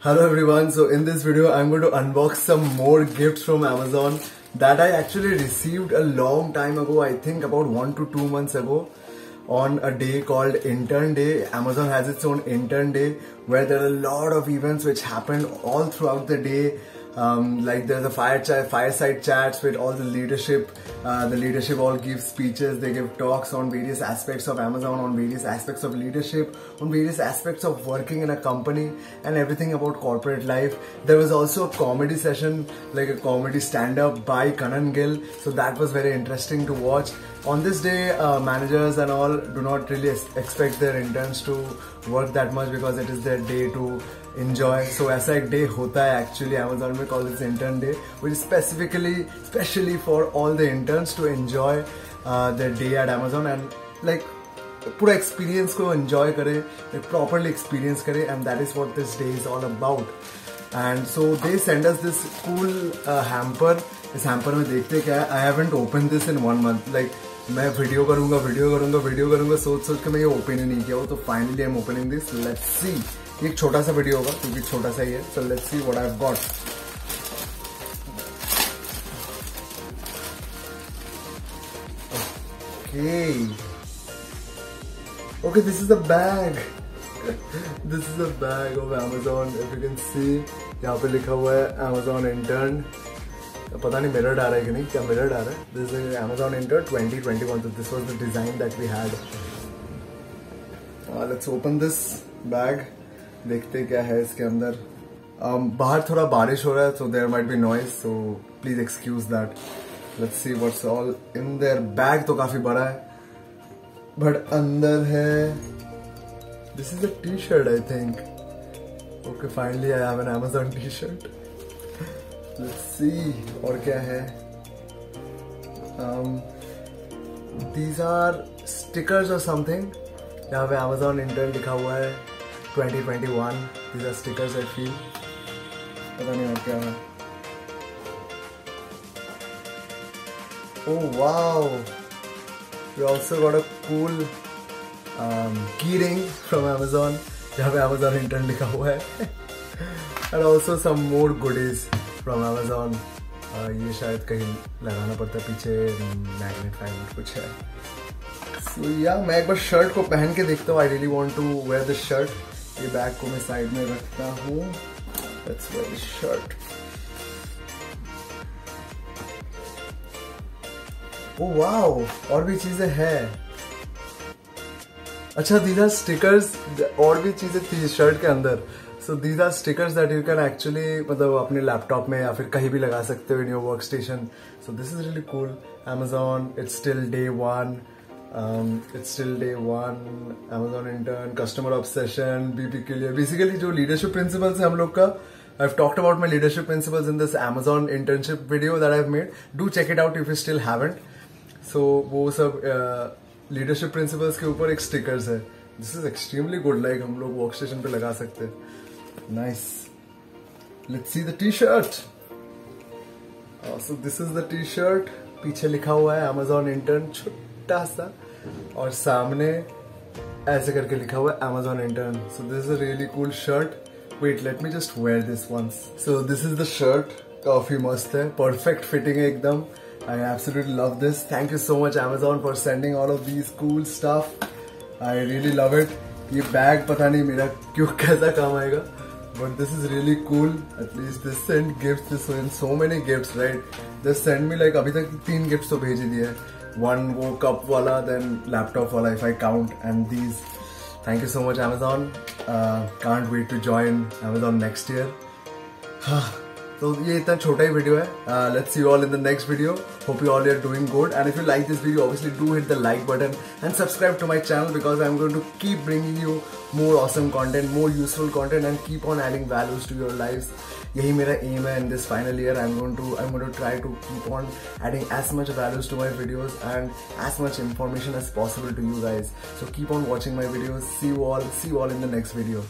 Hello everyone, so in this video I'm going to unbox some more gifts from Amazon that I actually received a long time ago, I think about 1 to 2 months ago on a day called Intern Day. Amazon has its own Intern Day where there are a lot of events which happen all throughout the day. Like there's a fireside chats with all the leadership. The leadership all give speeches, they give talks on various aspects of Amazon, on various aspects of leadership, on various aspects of working in a company and everything about corporate life. There was also a comedy session, like a comedy stand-up by Kanan Gill, so that was very interesting to watch. On this day, managers and all do not really expect their interns to work that much because it is their day to enjoy. So ऐसा एक day होता है actually Amazon में called this Intern Day, which is specially for all the interns to enjoy their day at Amazon and like पूरा experience को enjoy करे, like properly experience करे, and that is what this day is all about. And so they send us this cool hamper. इस hamper में देखते क्या है. I haven't opened this in 1 month. Like मैं वीडियो करूँगा सोच के मैं ये ओपन ही नहीं किया हूँ. तो finally I am opening this. Let's see. एक छोटा सा वीडियो होगा क्योंकि छोटा सा ही है. So let's see what I have got. Okay, this is the bag. This is the bag of Amazon. If you can see, यहाँ पे लिखा हुआ है Amazon Intern. पता नहीं मिरर आ रहा है कि नहीं. क्या मिरर आ रहा है? This is Amazon Intern 2021. So this was the design that we had. Let's open this bag. देखते क्या है इसके अंदर. बाहर थोड़ा बारिश हो रहा है, so there might be noise. So please excuse that. Let's see what's all in there. Bag तो काफी बड़ा है. But अंदर है. This is a T-shirt, I think. Okay, finally I have an Amazon T-shirt. Let's see. और क्या है? These are stickers or something. यहाँ पे Amazon Intern लिखा हुआ है 2021. These are stickers I feel. पता नहीं और क्या है. Oh wow! We also got a cool key ring from Amazon जहाँ पे Amazon Intern लिखा हुआ है. And also some more goodies from Amazon. ये शायद कहीं लगाना पड़ता है पीछे. मैग्नेट फैग्नेट कुछ है. So yeah, मैं एक बार शर्ट को पहन के देखता हूँ. I really want to wear this shirt. ये बैग को मैं साइड में रखता हूँ. Let's wear this shirt. Oh wow! और भी चीजें हैं. अच्छा, these are stickers. और भी चीजें थी शर्ट के अंदर. So these are stickers that you can actually मतलब अपने लैपटॉप में या फिर कहीं भी लगा सकते हो in your workstation. So this is really cool. Amazon. It's still day one. Amazon Intern, customer obsession, BP के लिए. Basically जो leadership principles है हम लोग का. I've talked about my leadership principles in this Amazon internship video that I've made. Do check it out if you still haven't. So वो सब leadership principles के ऊपर एक stickers है. This is extremely good. Like हम लोग workstation पे लगा सकते हैं. Nice. Let's see the T-shirt. So this is the T-shirt. पीछे लिखा हुआ है Amazon Intern छोटा सा और सामने ऐसे करके लिखा हुआ है Amazon Intern. So this is a really cool shirt. Wait, let me just wear this once. So this is the shirt. काफी मस्त है. Perfect fitting है एकदम. I absolutely love this. Thank you so much Amazon for sending all of these cool stuff. I really love it. ये bag पता नहीं मेरा क्यों कैसा काम आएगा. But this is really cool. At least they send gifts. They send so many gifts, right? They send me like अभी तक 3 gifts तो भेज ही दिए. One वो cup वाला, then laptop वाला if I count, and these. Thank you so much Amazon. Can't wait to join Amazon next year. तो ये इतना छोटा ही वीडियो है. Let's see you all in the next video. Hope you all are doing good. And if you like this video, obviously do hit the like button and subscribe to my channel because I'm going to keep bringing you more awesome content, more useful content, and keep on adding values to your lives. यही मेरा aim है in this final year. I'm going to try to keep on adding as much values to my videos and as much information as possible to you guys. So keep on watching my videos. See you all in the next video.